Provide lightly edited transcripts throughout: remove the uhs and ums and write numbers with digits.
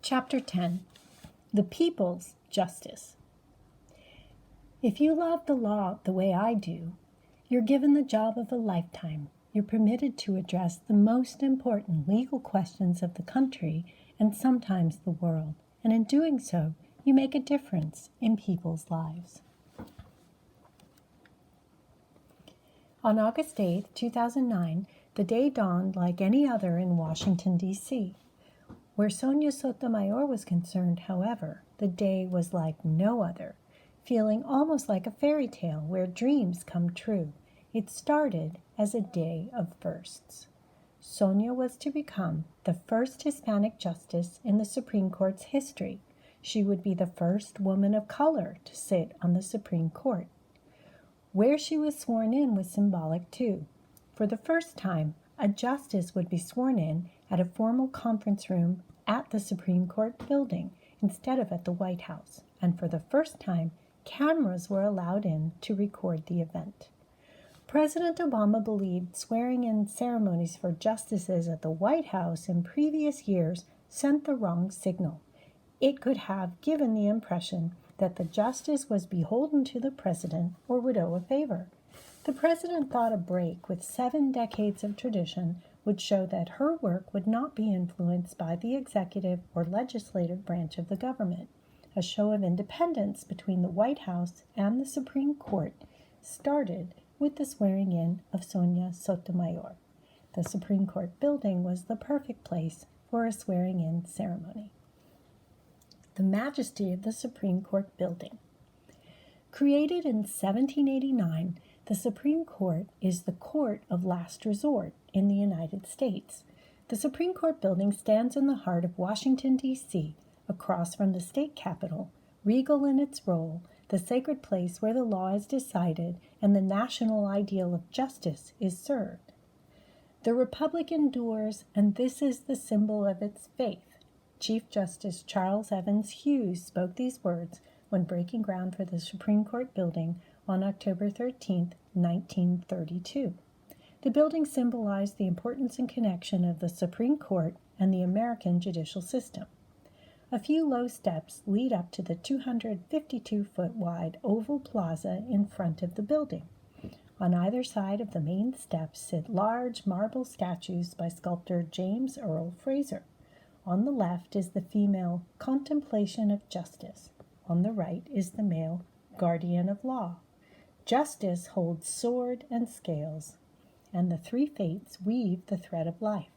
Chapter 10. The People's Justice. If you love the law the way I do, you're given the job of a lifetime. You're permitted to address the most important legal questions of the country and sometimes the world, and in doing so, you make a difference in people's lives. On August 8, 2009, the day dawned like any other in Washington, D.C. Where Sonia Sotomayor was concerned, however, the day was like no other, feeling almost like a fairy tale where dreams come true. It started as a day of firsts. Sonia was to become the first Hispanic justice in the Supreme Court's history. She would be the first woman of color to sit on the Supreme Court. Where she was sworn in was symbolic too. For the first time, a justice would be sworn in at a formal conference room at the Supreme Court building instead of at the White House, and for the first time, cameras were allowed in to record the event. President Obama believed swearing-in ceremonies for justices at the White House in previous years sent the wrong signal. It could have given the impression that the justice was beholden to the president or would owe a favor. The president thought a break with 7 decades of tradition would show that her work would not be influenced by the executive or legislative branch of the government. A show of independence between the White House and the Supreme Court started with the swearing-in of Sonia Sotomayor. The Supreme Court building was the perfect place for a swearing-in ceremony. The majesty of the Supreme Court building. Created in 1789, the Supreme Court is the court of last resort in the United States. The Supreme Court building stands in the heart of Washington, D.C., across from the state capitol, regal in its role, the sacred place where the law is decided and the national ideal of justice is served. The Republic endures, and this is the symbol of its faith. Chief Justice Charles Evans Hughes spoke these words when breaking ground for the Supreme Court building on October 13, 1932. The building symbolized the importance and connection of the Supreme Court and the American judicial system. A few low steps lead up to the 252-foot-wide oval plaza in front of the building. On either side of the main steps sit large marble statues by sculptor James Earl Fraser. On the left is the female Contemplation of Justice. On the right is the male Guardian of Law. Justice holds sword and scales, and the 3 fates weave the thread of life.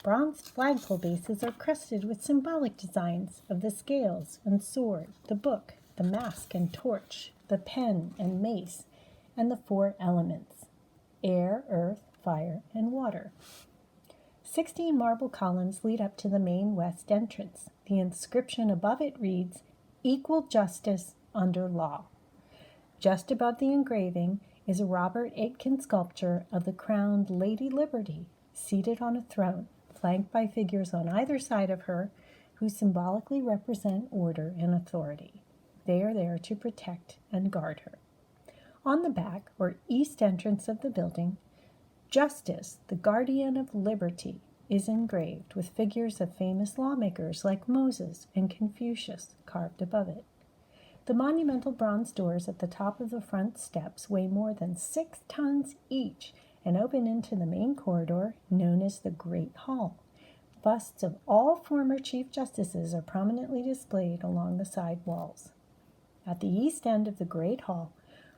Bronze flagpole bases are crusted with symbolic designs of the scales and sword, the book, the mask and torch, the pen and mace, and the 4 elements: air, earth, fire, and water. 16 marble columns lead up to the main west entrance. The inscription above it reads, "Equal Justice Under Law." Just above the engraving is a Robert Aitken sculpture of the crowned Lady Liberty, seated on a throne, flanked by figures on either side of her who symbolically represent order and authority. They are there to protect and guard her. On the back, or east entrance of the building, Justice, the Guardian of Liberty, is engraved with figures of famous lawmakers like Moses and Confucius carved above it. The monumental bronze doors at the top of the front steps weigh more than 6 tons each and open into the main corridor known as the Great Hall. Busts of all former Chief Justices are prominently displayed along the side walls. At the east end of the Great Hall,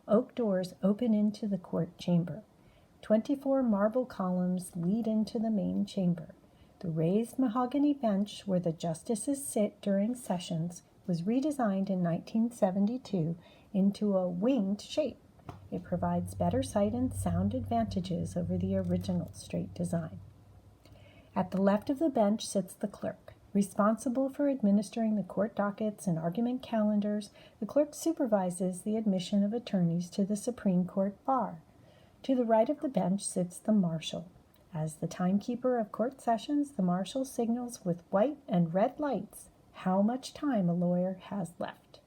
oak doors open into the court chamber. 24 marble columns lead into the main chamber. The raised mahogany bench where the justices sit during sessions was redesigned in 1972 into a winged shape. It provides better sight and sound advantages over the original straight design. At the left of the bench sits the clerk. Responsible for administering the court dockets and argument calendars, the clerk supervises the admission of attorneys to the Supreme Court bar. To the right of the bench sits the marshal. As the timekeeper of court sessions, the marshal signals with white and red lights how much time a lawyer has left.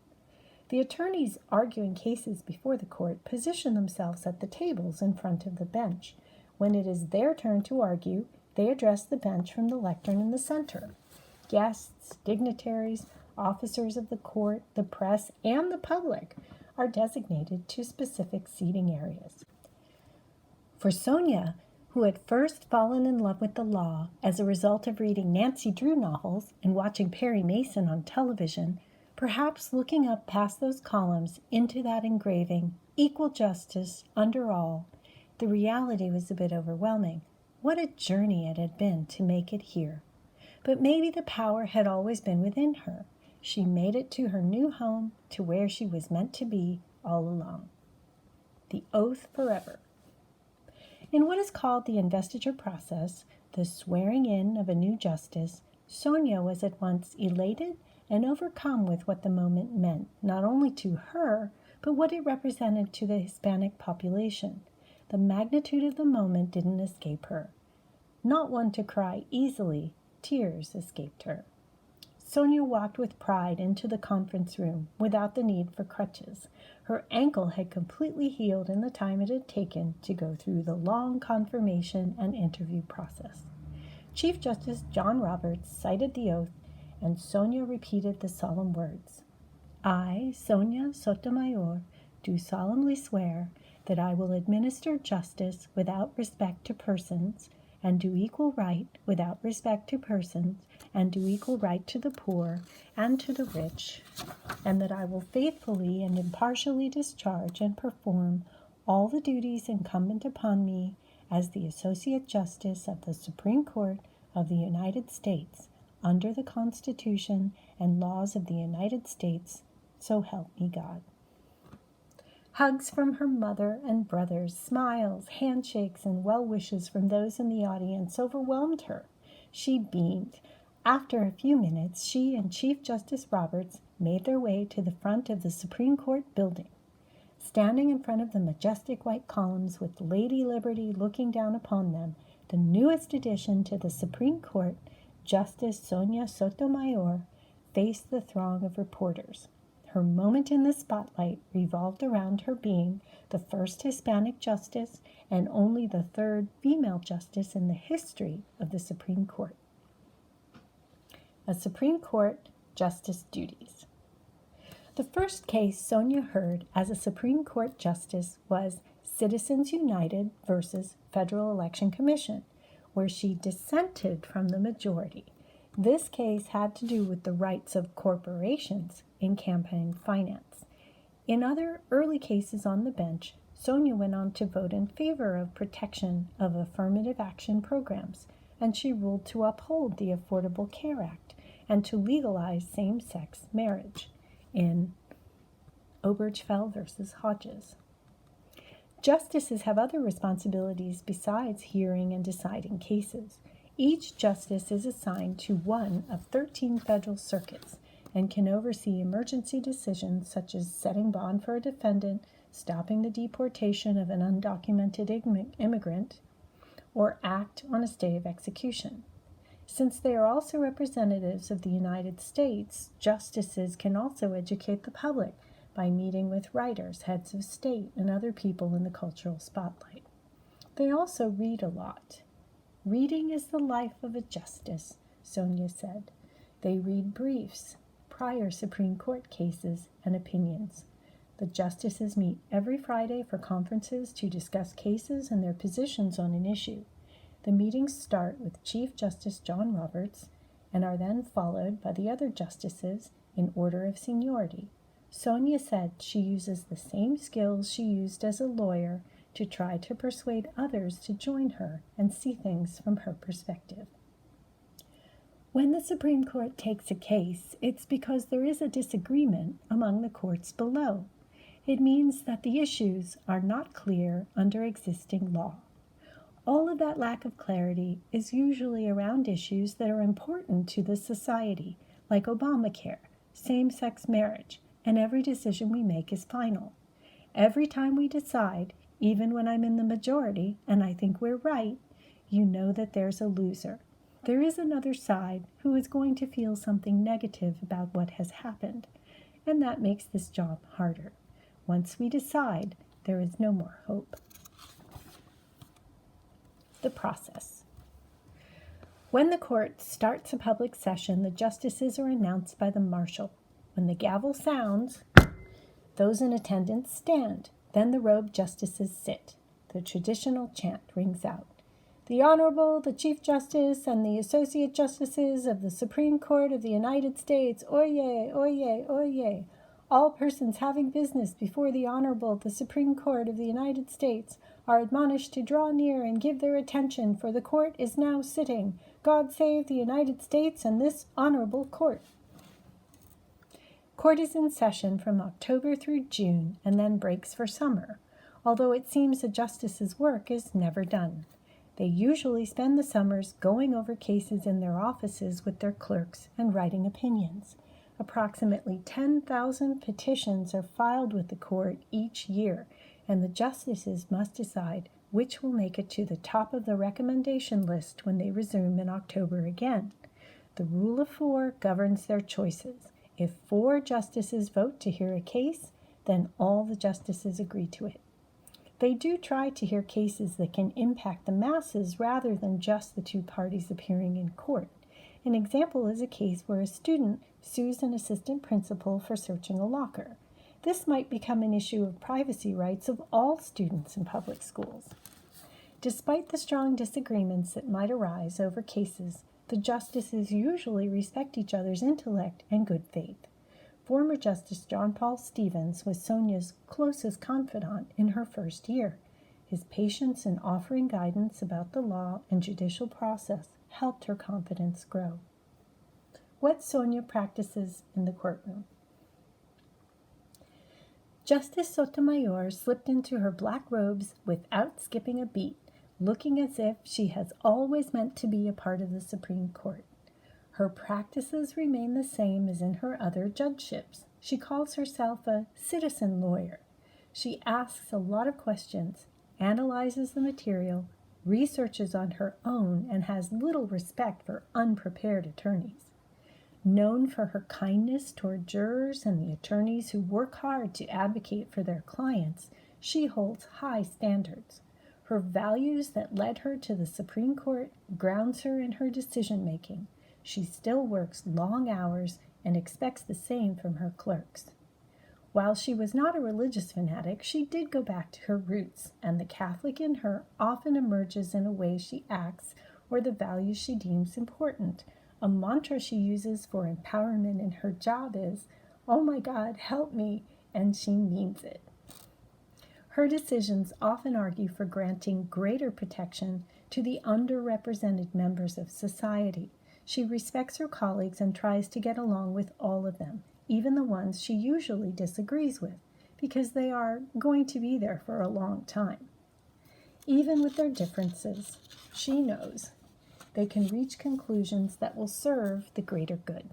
The attorneys arguing cases before the court position themselves at the tables in front of the bench. When it is their turn to argue, they address the bench from the lectern in the center. Guests, dignitaries, officers of the court, the press, and the public are designated to specific seating areas. For Sonia, who had first fallen in love with the law as a result of reading Nancy Drew novels and watching Perry Mason on television, perhaps looking up past those columns into that engraving, equal justice under all, the reality was a bit overwhelming. What a journey it had been to make it here. But maybe the power had always been within her. She made it to her new home, to where she was meant to be all along. The oath forever. In what is called the investiture process, the swearing in of a new justice, Sonia was at once elated and overcome with what the moment meant, not only to her, but what it represented to the Hispanic population. The magnitude of the moment didn't escape her. Not one to cry easily, tears escaped her. Sonia walked with pride into the conference room without the need for crutches. Her ankle had completely healed in the time it had taken to go through the long confirmation and interview process. Chief Justice John Roberts cited the oath, and Sonia repeated the solemn words. I, Sonia Sotomayor, do solemnly swear that I will administer justice without respect to persons, and do equal right without respect to persons, and do equal right to the poor and to the rich, and that I will faithfully and impartially discharge and perform all the duties incumbent upon me as the Associate Justice of the Supreme Court of the United States, under the Constitution and laws of the United States, so help me God. Hugs from her mother and brothers, smiles, handshakes, and well wishes from those in the audience overwhelmed her. She beamed. After a few minutes, she and Chief Justice Roberts made their way to the front of the Supreme Court building. Standing in front of the majestic white columns with Lady Liberty looking down upon them, the newest addition to the Supreme Court, Justice Sonia Sotomayor, faced the throng of reporters. Her moment in the spotlight revolved around her being the first Hispanic justice and only the third female justice in the history of the Supreme Court. A Supreme Court Justice Duties. The first case Sonia heard as a Supreme Court justice was Citizens United versus Federal Election Commission, where she dissented from the majority. This case had to do with the rights of corporations in campaign finance. In other early cases on the bench, Sonia went on to vote in favor of protection of affirmative action programs, and she ruled to uphold the Affordable Care Act and to legalize same-sex marriage in Obergefell versus Hodges. Justices have other responsibilities besides hearing and deciding cases. Each justice is assigned to one of 13 federal circuits and can oversee emergency decisions such as setting bond for a defendant, stopping the deportation of an undocumented immigrant, or act on a stay of execution. Since they are also representatives of the United States, justices can also educate the public by meeting with writers, heads of state, and other people in the cultural spotlight. They also read a lot. Reading is the life of a justice, Sonia said. They read briefs, prior Supreme Court cases, and opinions. The justices meet every Friday for conferences to discuss cases and their positions on an issue. The meetings start with Chief Justice John Roberts and are then followed by the other justices in order of seniority. Sonia said she uses the same skills she used as a lawyer to try to persuade others to join her and see things from her perspective. When the Supreme Court takes a case, it's because there is a disagreement among the courts below. It means that the issues are not clear under existing law. All of that lack of clarity is usually around issues that are important to the society, like Obamacare, same-sex marriage, and every decision we make is final. Every time we decide, even when I'm in the majority and I think we're right, you know that there's a loser. There is another side who is going to feel something negative about what has happened, and that makes this job harder. Once we decide, there is no more hope. The process. When the court starts a public session, the justices are announced by the marshal. When the gavel sounds, those in attendance stand. Then the robed justices sit. The traditional chant rings out. The Honorable, the Chief Justice, and the Associate Justices of the Supreme Court of the United States, oyez, oyez, oyez. All persons having business before the Honorable, the Supreme Court of the United States, are admonished to draw near and give their attention, for the court is now sitting. God save the United States and this honorable court. Court is in session from October through June and then breaks for summer, although it seems the justices' work is never done. They usually spend the summers going over cases in their offices with their clerks and writing opinions. Approximately 10,000 petitions are filed with the court each year, and the justices must decide which will make it to the top of the recommendation list when they resume in October again. The rule of 4 governs their choices. If 4 justices vote to hear a case, then all the justices agree to it. They do try to hear cases that can impact the masses rather than just the 2 parties appearing in court. An example is a case where a student sues an assistant principal for searching a locker. This might become an issue of privacy rights of all students in public schools. Despite the strong disagreements that might arise over cases, the justices usually respect each other's intellect and good faith. Former Justice John Paul Stevens was Sonia's closest confidant in her first year. His patience in offering guidance about the law and judicial process helped her confidence grow. What Sonia practices in the courtroom. Justice Sotomayor slipped into her black robes without skipping a beat, looking as if she has always meant to be a part of the Supreme Court. Her practices remain the same as in her other judgeships. She calls herself a citizen lawyer. She asks a lot of questions, analyzes the material, researches on her own, and has little respect for unprepared attorneys. Known for her kindness toward jurors and the attorneys who work hard to advocate for their clients, she holds high standards. Her values that led her to the Supreme Court grounds her in her decision-making. She still works long hours and expects the same from her clerks. While she was not a religious fanatic, she did go back to her roots, and the Catholic in her often emerges in a way she acts or the values she deems important. A mantra she uses for empowerment in her job is, "Oh my God, help me," and she means it. Her decisions often argue for granting greater protection to the underrepresented members of society. She respects her colleagues and tries to get along with all of them, even the ones she usually disagrees with, because they are going to be there for a long time. Even with their differences, she knows they can reach conclusions that will serve the greater good.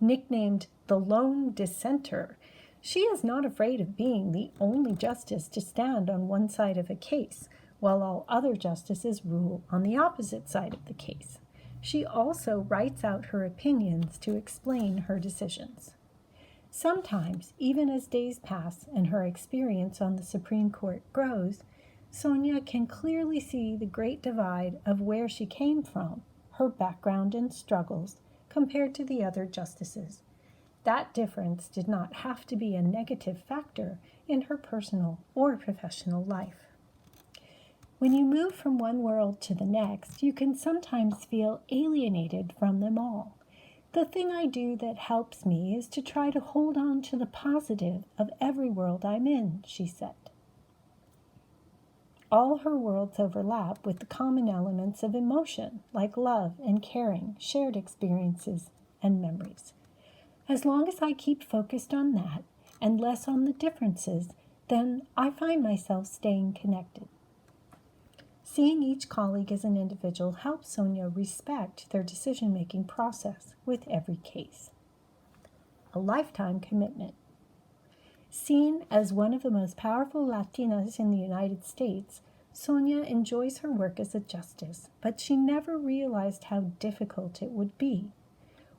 Nicknamed the lone dissenter, she is not afraid of being the only justice to stand on one side of a case, while all other justices rule on the opposite side of the case. She also writes out her opinions to explain her decisions. Sometimes, even as days pass and her experience on the Supreme Court grows, Sonia can clearly see the great divide of where she came from, her background and struggles, compared to the other justices. That difference did not have to be a negative factor in her personal or professional life. When you move from one world to the next, you can sometimes feel alienated from them all. The thing I do that helps me is to try to hold on to the positive of every world I'm in, she said. All her worlds overlap with the common elements of emotion, like love and caring, shared experiences, and memories. As long as I keep focused on that and less on the differences, then I find myself staying connected. Seeing each colleague as an individual helps Sonia respect their decision-making process with every case. A lifetime commitment. Seen as one of the most powerful Latinas in the United States, Sonia enjoys her work as a justice, but she never realized how difficult it would be.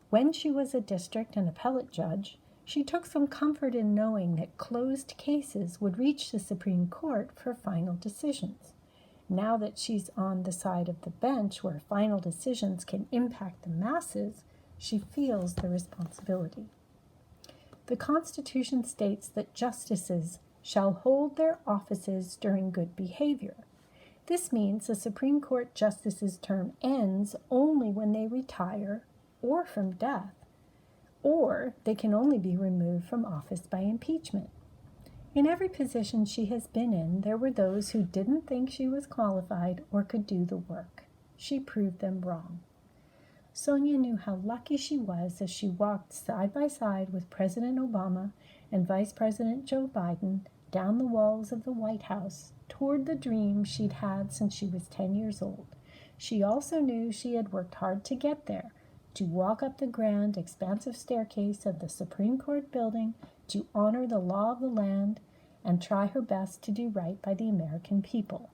When she was a district and appellate judge, she took some comfort in knowing that closed cases would reach the Supreme Court for final decisions. Now that she's on the side of the bench where final decisions can impact the masses, she feels the responsibility. The Constitution states that justices shall hold their offices during good behavior. This means the Supreme Court justice's term ends only when they retire or from death, or they can only be removed from office by impeachment. In every position she has been in, there were those who didn't think she was qualified or could do the work. She proved them wrong. Sonia knew how lucky she was as she walked side by side with President Obama and Vice President Joe Biden down the walls of the White House toward the dream she'd had since she was 10 years old. She also knew she had worked hard to get there, to walk up the grand, expansive staircase of the Supreme Court building, to honor the law of the land, and try her best to do right by the American people.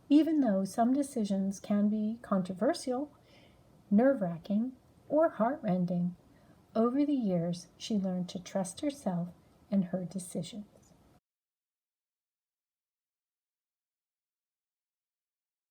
Even though some decisions can be controversial, nerve-wracking, or heart-rending, over the years she learned to trust herself and her decisions.